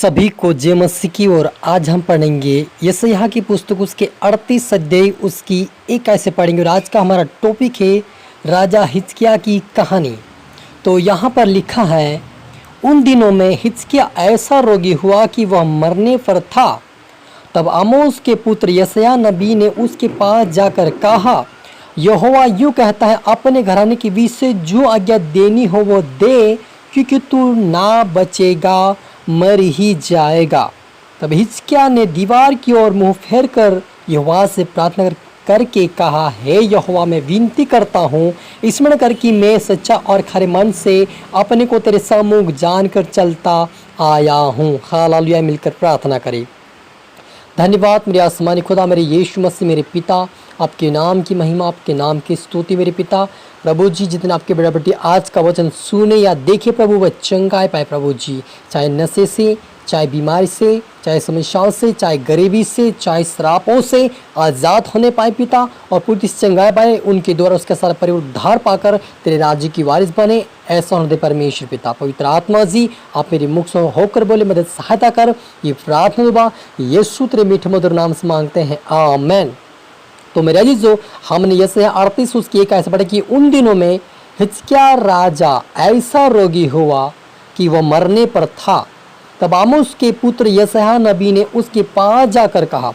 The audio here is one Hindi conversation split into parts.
सभी को जय मसीह की। और आज हम पढ़ेंगे यशायाह की पुस्तक उसके 38 अध्याय उसकी 1 ऐसे पढ़ेंगे। और आज का हमारा टॉपिक है राजा हिजकिय्याह की कहानी। तो यहाँ पर लिखा है, उन दिनों में हिजकिय्याह ऐसा रोगी हुआ कि वह मरने पर था। तब आमोस के पुत्र यशायाह नबी ने उसके पास जाकर कहा, यहोवा यूँ कहता है, अपने घराने के विषय जो आज्ञा देनी हो वो दे, क्योंकि तू ना बचेगा, मर ही जाएगा। तब हिजकिय्याह ने दीवार की ओर मुंह फेर कर यहोवा से प्रार्थना करके कहा, हे यहोवा, मैं विनती करता हूँ, स्मरण कर कि मैं सच्चा और खरे मन से अपने को तेरे सम्मुख जानकर चलता आया हूँ। हालेलुया। मिलकर प्रार्थना करें। धन्यवाद मेरे आसमानी खुदा, मेरे यीशु मसीह, मेरे पिता, आपके नाम की महिमा, आपके नाम की स्तुति मेरे पिता। प्रभु जी, जितने आपके बेटा बेटी आज का वचन सुने या देखे प्रभु, वह चंगाई पाए प्रभु जी, चाहे नशे से, चाहे बीमारी से, चाहे समस्याओं से, चाहे गरीबी से, चाहे श्रापों से आज़ाद होने पाए पिता। और पूरी चंगाई पाए, उनके द्वारा उसका सारा परिवार उद्धार पाकर तेरे राज्य की वारिस बने, ऐसा होने दे परमेश्वर पिता। पवित्र आत्मा जी, आप मेरे मुख से होकर बोले, मदद सहायता कर। ये प्रार्थना दुआ यीशु तेरे मीठे मधुर नाम से मांगते हैं, आमेन। तो मेरे अजीजों, हमने यशायाह 38 उसकी 1 ऐसा पढ़ा कि उन दिनों में हिजकिय्याह राजा ऐसा रोगी हुआ कि वह मरने पर था। तब आमोस के पुत्र यशायाह नबी ने उसके पास जाकर कहा,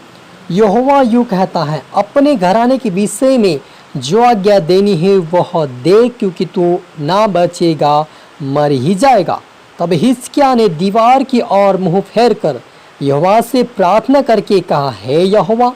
यहोवा यूँ कहता है, अपने घराने के विषय में जो आज्ञा देनी है वह दे, क्योंकि तू ना बचेगा, मर ही जाएगा। तब हिजकिय्याह ने दीवार की ओर मुंह फेर कर यहोवा से प्रार्थना करके कहा, हे यहोवा,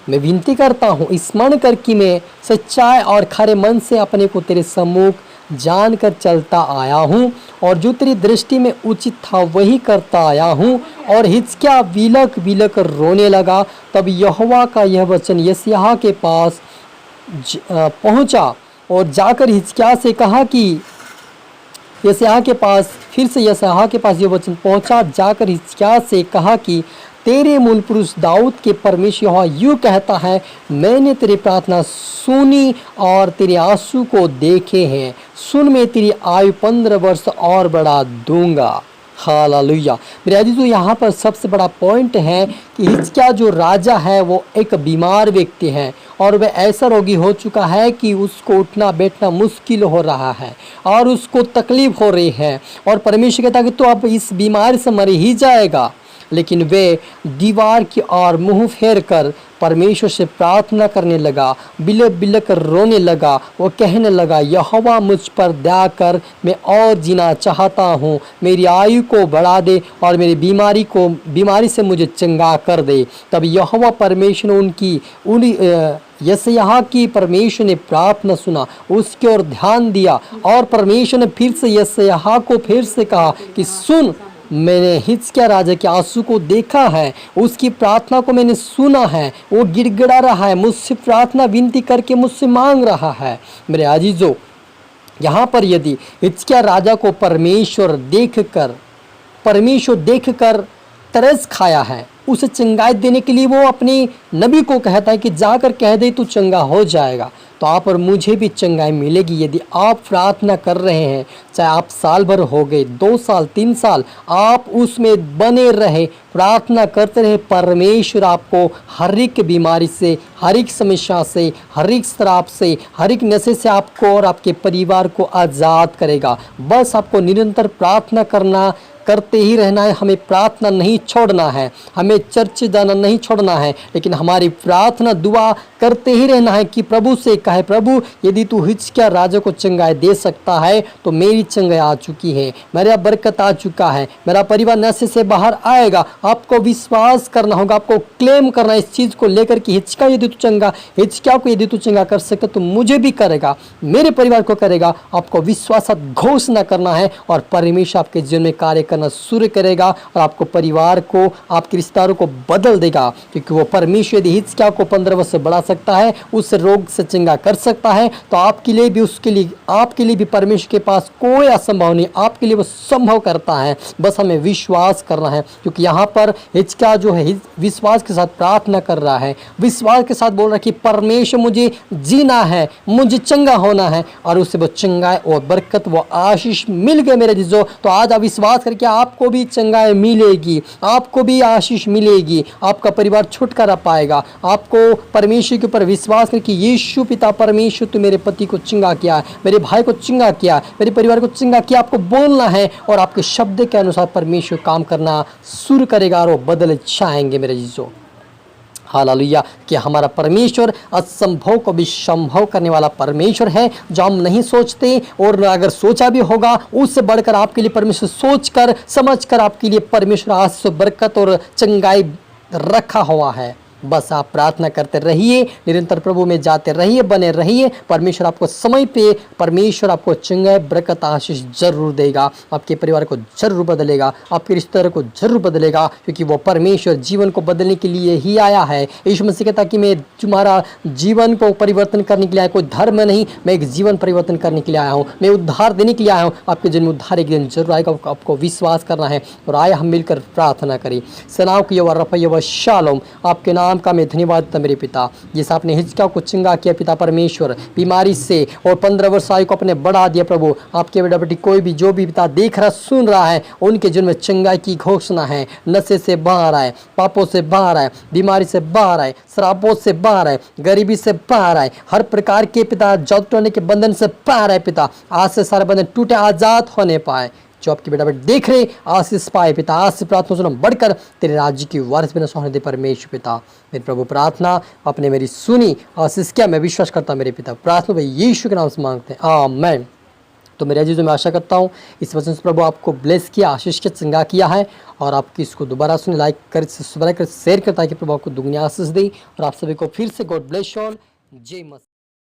मैं विनती करता हूँ, स्मरण कर कि मैं सच्चाई और खरे मन से अपने को तेरे सम्मुख जानकर चलता आया हूँ, और जो तेरी दृष्टि में उचित था वही करता आया हूँ। और हिजकिय्याह विलक विलक रोने लगा। तब यहोवा का यह वचन यशायाह के पास पहुँचा, और जाकर हिजकिय्याह से कहा कि यशायाह के पास यह वचन पहुँचा, जाकर हिजकिय्याह से कहा कि तेरे मूल पुरुष दाऊद के परमेश्वर यहोवा यूँ कहता है, मैंने तेरी प्रार्थना सुनी और तेरे आंसू को देखे हैं। सुन, मैं तेरी आयु 15 वर्ष और बढ़ा दूंगा। हालेलुया। मेरे अजीजों, यहाँ पर सबसे बड़ा पॉइंट है कि हिजकिय्याह जो राजा है वो एक बीमार व्यक्ति है, और वह ऐसा रोगी हो चुका है कि उसको उठना बैठना मुश्किल हो रहा है और उसको तकलीफ हो रही है। और परमेश्वर कहता है कि तो अब इस बीमारी से मर ही जाएगा। लेकिन वे दीवार की ओर मुंह फेर कर परमेश्वर से प्रार्थना करने लगा, बिलक बिलक रोने लगा। वो कहने लगा, यहोवा मुझ पर दया कर, मैं और जीना चाहता हूँ, मेरी आयु को बढ़ा दे और मेरी बीमारी से मुझे चंगा कर दे। तब यहोवा परमेश्वर ने यशायाह की परमेश्वर ने प्रार्थना सुना, उसकी ओर ध्यान दिया, और परमेश्वर ने फिर से यशायाह को फिर से कहा कि सुन, मैंने हिजकिय्याह राजा के आंसू को देखा है, उसकी प्रार्थना को मैंने सुना है। वो गिड़गिड़ा रहा है, मुझसे प्रार्थना विनती करके मुझसे मांग रहा है। मेरे अजीजों, यहाँ पर यदि हिजकिय्याह राजा को परमेश्वर देखकर तरस खाया है, उसे चंगाई देने के लिए वो अपने नबी को कहता है कि जाकर कह दे तू चंगा हो जाएगा। तो आप और मुझे भी चंगाई मिलेगी यदि आप प्रार्थना कर रहे हैं। चाहे आप साल भर हो गए, 2 साल, 3 साल, आप उसमें बने रहे, प्रार्थना करते रहे, परमेश्वर आपको हर एक बीमारी से, हर एक समस्या से, हर एक श्राप से, हर एक नशे से आपको और आपके परिवार को आज़ाद करेगा। बस आपको निरंतर प्रार्थना करते ही रहना है। हमें प्रार्थना नहीं छोड़ना है, हमें चर्च जाना नहीं छोड़ना है, लेकिन हमारी प्रार्थना दुआ करते ही रहना है कि प्रभु से कहे, प्रभु यदि तू हिजकिय्याह राजा को चंगाई दे सकता है तो मेरी चंगाई आ चुकी है, मेरा बरकत आ चुका है, मेरा परिवार नशे से बाहर आएगा। आपको विश्वास करना होगा, आपको क्लेम करना इस चीज़ को लेकर कि हिजकिय्याह को यदि तू चंगा कर सकता तो मुझे भी करेगा, मेरे परिवार को करेगा। आपको विश्वास घोषणा करना है, और परमेश्वर आपके जीवन में कार्य करना शुरू करेगा, और आपको परिवार को, आपके रिश्तेदारों को बदल देगा। क्योंकि वो परमेश्वर यदि हिजकिय्याह को 15 वर्ष से बढ़ा सकता है, उस रोग से चंगा कर सकता है, तो आपके लिए भी परमेश्वर के पास कोई असंभव नहीं, आपके लिए वो संभव करता है। बस हमें विश्वास करना है, क्योंकि यहाँ पर हिजकिय्याह जो है विश्वास के साथ प्रार्थना कर रहा है, विश्वास के साथ बोल रहा है कि परमेश्वर मुझे जीना है, मुझे चंगा होना है, और उससे वो चंगाई और बरकत वो आशीष मिल गए मेरे जीजो। तो आज आप विश्वास करके आपको भी चंगाई मिलेगी, आपको भी आशीष मिलेगी, आपका परिवार छुटकारा पाएगा। आपको परमेश्वर के ऊपर विश्वास करके यीशु पिता परमेश्वर तू मेरे पति को चंगा किया है, मेरे भाई को चंगा किया, मेरे परिवार को चंगा किया, आपको बोलना है और आपके शब्द के अनुसार परमेश्वर काम करना शुरू करेगा और वो बदल जाएंगे मेरे जीजो। हालेलुया। कि हमारा परमेश्वर असंभव को भी संभव करने वाला परमेश्वर है, जो हम नहीं सोचते, और अगर सोचा भी होगा उससे बढ़कर आपके लिए परमेश्वर सोचकर समझकर आपके लिए परमेश्वर आशीष बरकत और चंगाई रखा हुआ है। बस आप प्रार्थना करते रहिए, निरंतर प्रभु में जाते रहिए, बने रहिए। परमेश्वर आपको समय पे परमेश्वर आपको चंगाई बरकत आशीष जरूर देगा, आपके परिवार को जरूर बदलेगा, आपके रिश्तेदारों को जरूर बदलेगा, क्योंकि वो परमेश्वर जीवन को बदलने के लिए ही आया है। यीशु मसीह कहता कि मैं तुम्हारा जीवन को परिवर्तन करने के लिए आया, कोई धर्म नहीं, मैं एक जीवन परिवर्तन करने के लिए आया हूँ, मैं उद्धार देने के लिए आया हूँ। आपके जन्म उद्धार एक दिन जरूर आएगा, आपको विश्वास करना है। और आए हम मिलकर प्रार्थना करें। सेनाओं की यहोवा रफ़ा यहोवा शालोम, आपके नाम का मैं धन्यवाद देता मेरे पिता, जिस आपने हिजकिय्याह को चंगा किया पिता परमेश्वर बीमारी से, और 15 वर्ष आयु को अपने बढ़ा दिया प्रभु। आपके बेटा बेटी कोई भी जो भी पिता देख रहा सुन रहा है, उनके जीवन में चंगाई की घोषणा है। नशे से बाहर आए, पापों से बाहर आए, बीमारी से बाहर आए, श्रापों से बाहर आए, गरीबी से बाहर आए, हर प्रकार के पिता जौतने के बंधन से बाहर आए पिता। आज से सारे बंधन टूटे, आजाद होने पाए। जो आपके बेटा बेटे देख रहे आशीष पाए पिता। आज से प्रार्थना सुनो बढ़कर तेरे राज्य की वारिस बिना सोने दे परमेश्वर पिता। मेरे प्रभु प्रार्थना आपने मेरी सुनी, आशीष क्या मैं विश्वास करता हूँ मेरे पिता। प्रार्थना भाई यीशु के नाम से मांगते हैं, आमीन। तो मेरे अजीजों मैं आशा करता हूँ इस वचन से प्रभु आपको ब्लेस किया, आशीष के चंगा किया है, और आपकी इसको दोबारा सुने, लाइक कर, सब्सक्राइब कर, शेयर कर, ताकि प्रभु आपको दुगनी आशीष दे। और आप सभी को फिर से गॉड ब्लेस यू ऑल। जय मसीह।